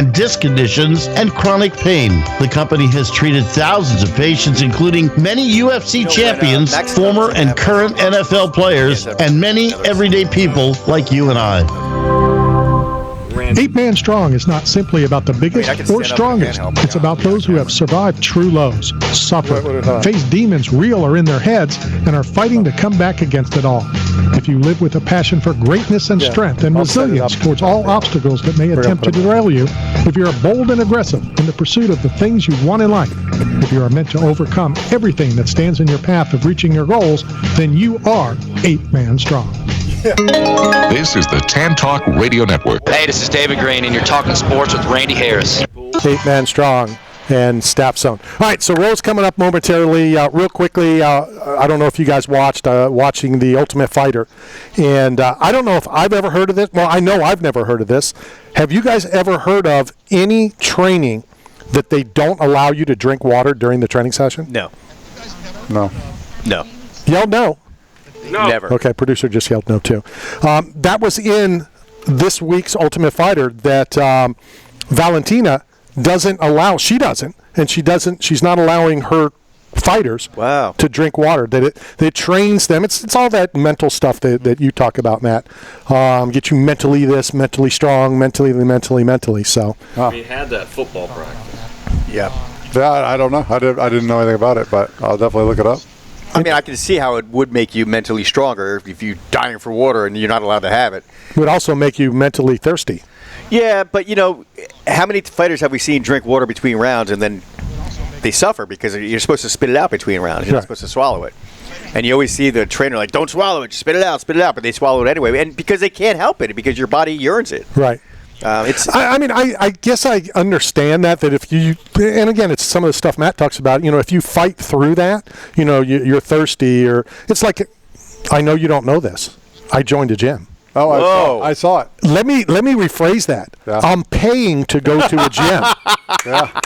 and disc conditions, and chronic pain. The company has treated thousands of patients, including many UFC champions, former and current NFL players, and many everyday people like you and I. 8 Man Strong is not simply about the biggest or strongest. It's about those who have survived true lows, suffered, faced demons real or in their heads, and are fighting to come back against it all. If you live with a passion for greatness and strength and resilience towards all obstacles that may attempt to derail you, if you're bold and aggressive in the pursuit of the things you want in life, if you are meant to overcome everything that stands in your path of reaching your goals, then you are 8 Man Strong. This is the Tan Talk Radio Network. Hey, this is David Green, and you're talking sports with Randy Harris. 8 Man Strong and Staff Zone. All right, so Rose coming up momentarily. Real quickly, I don't know if you guys watching The Ultimate Fighter, and I don't know if I've ever heard of this. Well, I know I've never heard of this. Have you guys ever heard of any training that they don't allow you to drink water during the training session? No. No. Yell no. No. Never. Okay, producer just yelled no, too. That was in this week's Ultimate Fighter that Valentina doesn't allow. She doesn't, and she's not allowing her fighters to drink water. That it trains them. It's all that mental stuff that you talk about, Matt. Get you mentally this, mentally strong, mentally. So We had that football practice. Yeah, I don't know. I didn't know anything about it, but I'll definitely look it up. I mean, I can see how it would make you mentally stronger if you're dying for water and you're not allowed to have it. It would also make you mentally thirsty. Yeah, but, how many fighters have we seen drink water between rounds and then they suffer because you're supposed to spit it out between rounds. You're not supposed to swallow it. And you always see the trainer like, don't swallow it, just spit it out, but they swallow it anyway. And because they can't help it, because your body yearns it. Right. I guess I understand that if you, and again, it's some of the stuff Matt talks about, if you fight through that, you're thirsty, or it's like, I know you don't know this. I joined a gym. Oh, I saw it. Let me rephrase that. Yeah. I'm paying to go to a gym.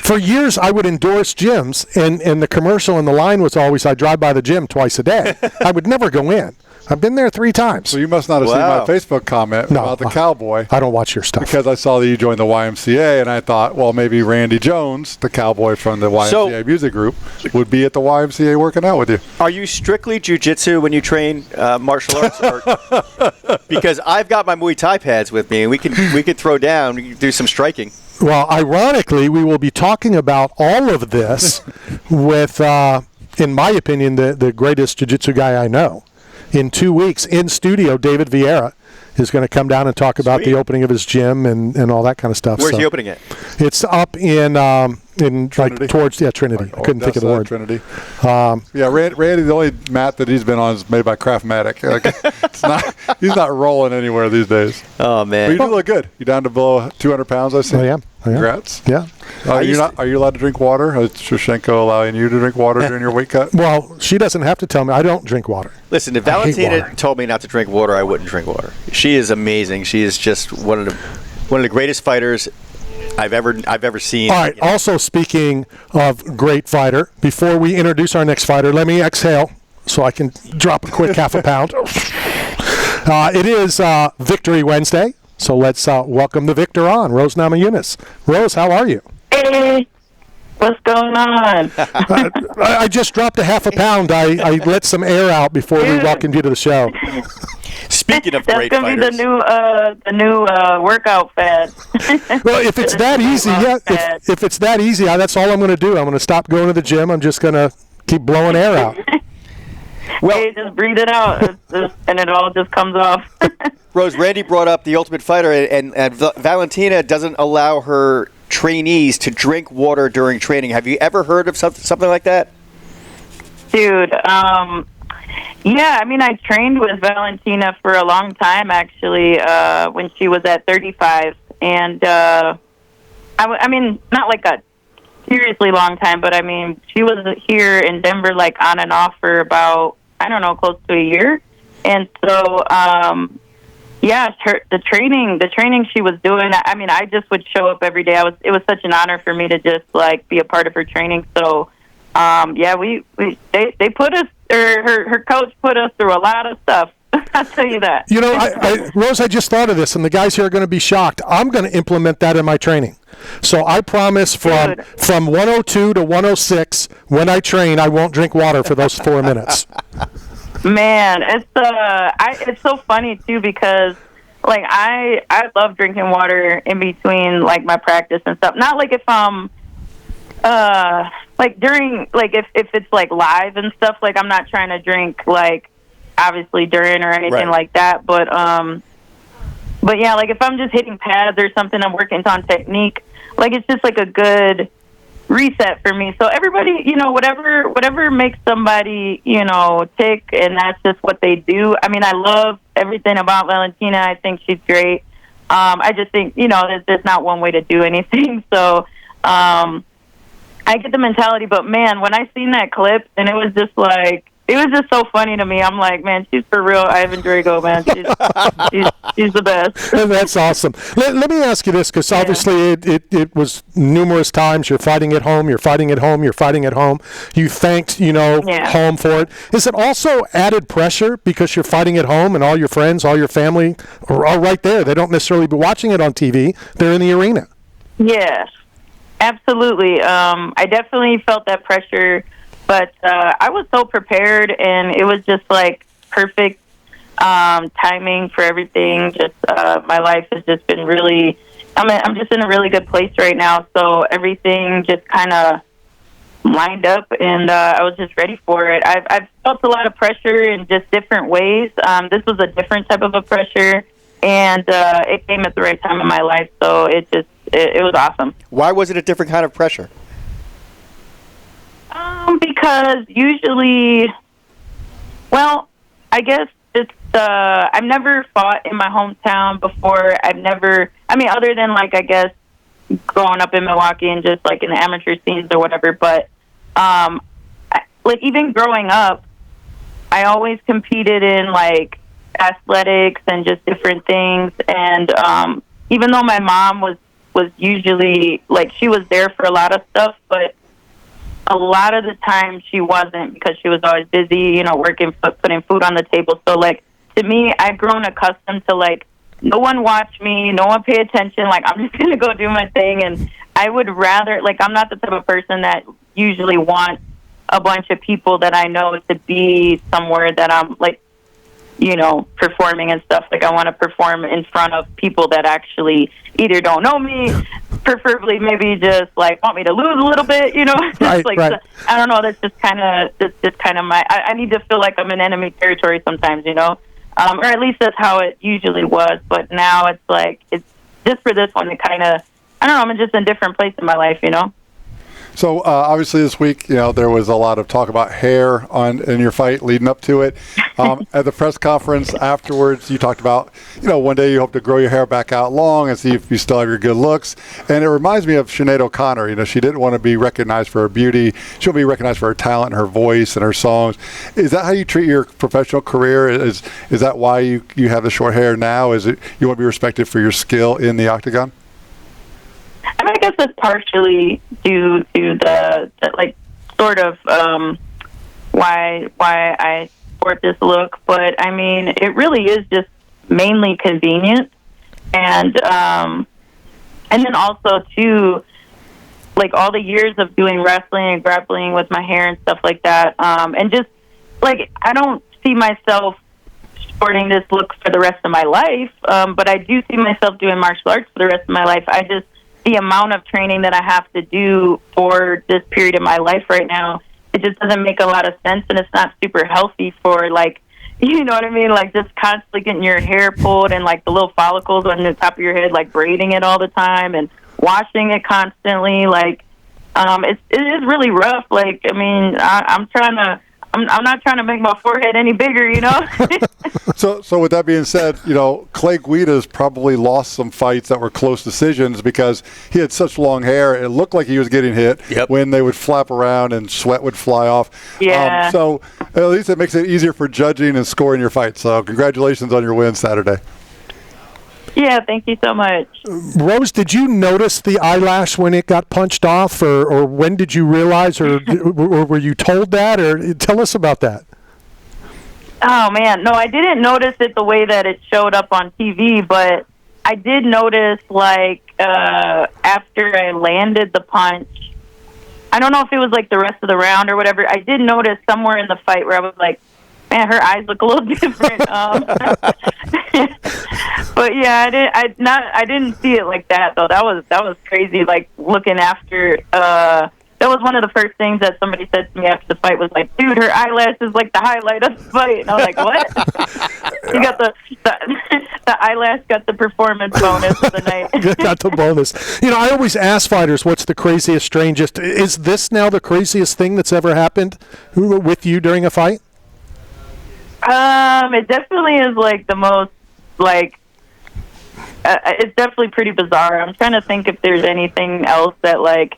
For years, I would endorse gyms, and the commercial and the line was always, I drive by the gym twice a day. I would never go in. I've been there 3 times. So you must not have seen my Facebook comment about the cowboy. I don't watch your stuff. Because I saw that you joined the YMCA, and I thought, well, maybe Randy Jones, the cowboy from the YMCA music group, would be at the YMCA working out with you. Are you strictly jiu-jitsu when you train martial arts? Because I've got my Muay Thai pads with me, and we can throw down, we can do some striking. Well, ironically, we will be talking about all of this with, in my opinion, the greatest jiu-jitsu guy I know. In 2 weeks, in studio, David Vieira is going to come down and talk about the opening of his gym and all that kind of stuff. Where's he opening it? It's up in like towards Trinity. I couldn't think of the word. Trinity. Randy, the only mat that he's been on is made by Craftmatic. He's not rolling anywhere these days. Oh man! But you do look good. You're down to below 200 pounds. I see. I am. Congrats. Yeah. Are you allowed to drink water? Is Shevchenko allowing you to drink water during your weight cut? Well, she doesn't have to tell me. I don't drink water. Listen, if Valentina told me not to drink water, I wouldn't drink water. She is amazing. She is just one of the greatest fighters I've ever seen. All right. Also, speaking of great fighter, before we introduce our next fighter, let me exhale so I can drop a quick half a pound. It is Victory Wednesday. So let's welcome the victor on, Rose Namajunas. Rose, how are you? Hey, what's going on? I just dropped a half a pound. I let some air out before we welcomed you to the show. Speaking of great fighters. That's going to be the new workout fad. Well, if it's that easy, if it's that easy, that's all I'm going to do. I'm going to stop going to the gym. I'm just going to keep blowing air out. Well, just breathe it out, and it all just comes off. Rose, Randy brought up the Ultimate Fighter, and Valentina doesn't allow her trainees to drink water during training. Have you ever heard of something like that? Dude, yeah, I mean, I trained with Valentina for a long time, actually, when she was at 35. And, I mean, not like a seriously long time, but, I mean, she was here in Denver, like, on and off for about, I don't know, close to a year. And so, yeah, the training she was doing, I mean, I just would show up every day. It was such an honor for me to just, like, be a part of her training. So, yeah, they put us, or her coach put us through a lot of stuff. I'll tell you that. You know, Rose, I just thought of this, and the guys here are going to be shocked. I'm going to implement that in my training. So I promise from 102 to 106, when I train, I won't drink water for those 4 minutes. Man, it's so funny too because like I love drinking water in between like my practice and stuff. Not like if I'm like during like if it's like live and stuff, like I'm not trying to drink like obviously during or anything like that, but yeah, like if I'm just hitting pads or something, I'm working on technique, like it's just like a good reset for me. So everybody, you know, whatever makes somebody, you know, tick, and that's just what they do. I mean, I love everything about Valentina. I think she's great. I just think, you know, there's not one way to do anything. So I get the mentality, but man, when I seen that clip, and it was just so funny to me. I'm like, man, she's for real. Ivan Drago, man. She's the best. That's awesome. Let me ask you this, because obviously it was numerous times. You're fighting at home. You're fighting at home. You're fighting at home. You thanked, you know, home for it. Is it also added pressure because you're fighting at home and all your friends, all your family are all right there? They don't necessarily be watching it on TV. They're in the arena. Yeah, absolutely. I definitely felt that pressure. But I was so prepared, and it was just like perfect timing for everything. Just my life has just been really. I'm just in a really good place right now, so everything just kind of lined up, and I was just ready for it. I've felt a lot of pressure in just different ways. This was a different type of a pressure, and it came at the right time in my life. So it was awesome. Why was it a different kind of pressure? Because usually, well, I guess it's, I've never fought in my hometown before. Other than like, I guess, growing up in Milwaukee and just like in the amateur scenes or whatever, but, like even growing up, I always competed in like athletics and just different things. And, even though my mom was usually like, she was there for a lot of stuff, but a lot of the time she wasn't, because she was always busy, you know, working, putting food on the table. So, like, to me, I've grown accustomed to, like, no one watch me, no one pay attention. Like, I'm just going to go do my thing. And I would rather, like, I'm not the type of person that usually wants a bunch of people that I know to be somewhere that I'm, like, you know, performing and stuff. Like, I want to perform in front of people that actually either don't know me, preferably maybe just like want me to lose a little bit, you know. Right. I don't know. That's just kind of my. I need to feel like I'm in enemy territory sometimes, you know, or at least that's how it usually was. But now it's like it's just for this one. It kind of, I don't know. I'm just in a different place in my life, you know. So obviously this week, you know, there was a lot of talk about hair in your fight leading up to it. At the press conference afterwards, you talked about, you know, one day you hope to grow your hair back out long and see if you still have your good looks. And it reminds me of Sinead O'Connor. You know, she didn't want to be recognized for her beauty. She'll be recognized for her talent and her voice and her songs. Is that how you treat your professional career? Is that why you have the short hair now? Is it you want to be respected for your skill in the octagon? I mean, I guess that's partially due to the like sort of why I sport this look, but I mean, it really is just mainly convenient, and then also too, like all the years of doing wrestling and grappling with my hair and stuff like that, and just like I don't see myself sporting this look for the rest of my life, but I do see myself doing martial arts for the rest of my life. The amount of training that I have to do for this period of my life right now, it just doesn't make a lot of sense, and it's not super healthy for, like, you know what I mean? Like, just constantly getting your hair pulled and, like, the little follicles on the top of your head, like, braiding it all the time and washing it constantly. Like, it is really rough. Like, I mean, I'm not trying to make my forehead any bigger, you know? So with that being said, you know, Clay Guida's probably lost some fights that were close decisions because he had such long hair. It looked like he was getting hit when they would flap around and sweat would fly off. Yeah. So at least it makes it easier for judging and scoring your fight. So congratulations on your win Saturday. Yeah, thank you so much. Rose, did you notice the eyelash when it got punched off, or when did you realize, or were you told that, or tell us about that? Oh man, no, I didn't notice it the way that it showed up on TV, but I did notice, like, after I landed the punch, I don't know if it was like the rest of the round or whatever, I did notice somewhere in the fight where I was like, man, her eyes look a little different. But yeah, I didn't see it like that though. That was crazy. Like looking after. That was one of the first things that somebody said to me after the fight was like, dude, her eyelash is like the highlight of the fight. And I was like, what? You got the eyelash got the performance bonus of the night. Got the bonus. You know, I always ask fighters, what's the craziest, strangest? Is this now the craziest thing that's ever happened with you during a fight? It definitely is like the most, like, it's definitely pretty bizarre. I'm trying to think if there's anything else that, like,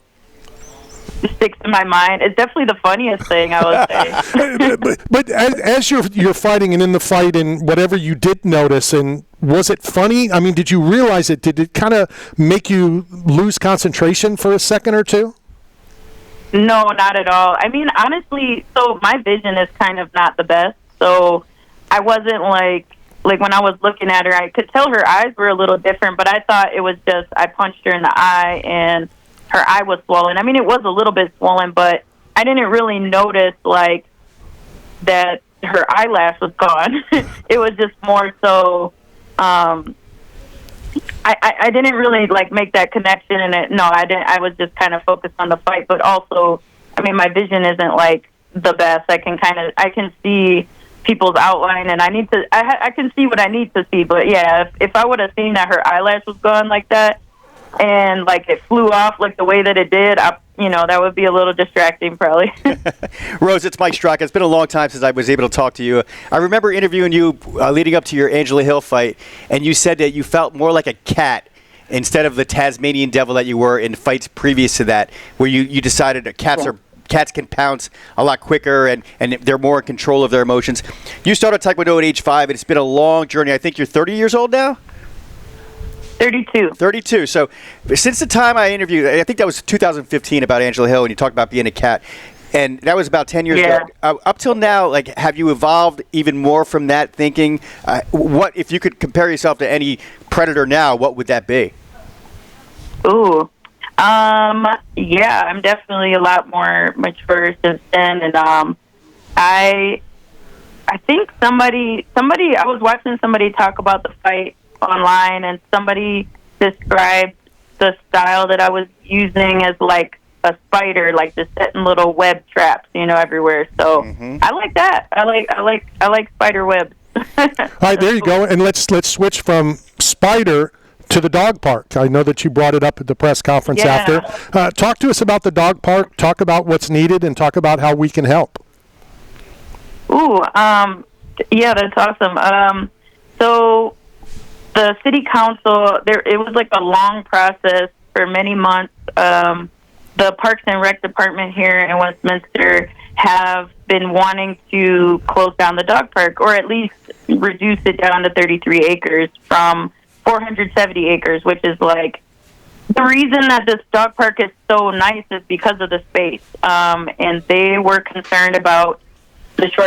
sticks in my mind. It's definitely the funniest thing, I would say. but as you're fighting and in the fight and whatever you did notice, and was it funny? I mean, did you realize it? Did it kind of make you lose concentration for a second or two? No, not at all. I mean, honestly, so my vision is kind of not the best. So I wasn't like when I was looking at her, I could tell her eyes were a little different, but I thought it was just I punched her in the eye and her eye was swollen. I mean, it was a little bit swollen, but I didn't really notice, like, that her eyelash was gone. It was just more so, I didn't really, like, make that connection in it. No, I didn't. I was just kind of focused on the fight, but also, I mean, my vision isn't, like, the best. I can see people's outline, and I can see what I need to see, but yeah, if I would have seen that her eyelash was gone like that, and like it flew off like the way that it did, that would be a little distracting probably. Rose, it's Mike Straka. It's been a long time since I was able to talk to you. I remember interviewing you leading up to your Angela Hill fight, and you said that you felt more like a cat instead of the Tasmanian devil that you were in fights previous to that, where you decided that cats can pounce a lot quicker and they're more in control of their emotions. You started Taekwondo at age 5, and it's been a long journey. I think you're 30 years old now? 32. So since the time I interviewed, I think that was 2015 about Angela Hill, and you talked about being a cat, and that was about 10 years ago. Up till now, like, have you evolved even more from that thinking? What if you could compare yourself to any predator now? What would that be? Ooh, yeah, I'm definitely a lot more mature since then, and I think somebody I was watching somebody talk about the fight online, and somebody described the style that I was using as like a spider, like just setting little web traps, everywhere. So I like that. I like spider webs. All right, there you go. And let's switch from spider to the dog park. I know that you brought it up at the press conference after. Talk to us about the dog park. Talk about what's needed, and talk about how we can help. Ooh, yeah, that's awesome. So the city council, it was like a long process for many months. The Parks and Rec department here in Westminster have been wanting to close down the dog park, or at least reduce it down to 33 acres from 470 acres, which is like the reason that this dog park is so nice is because of the space. And they were concerned about the short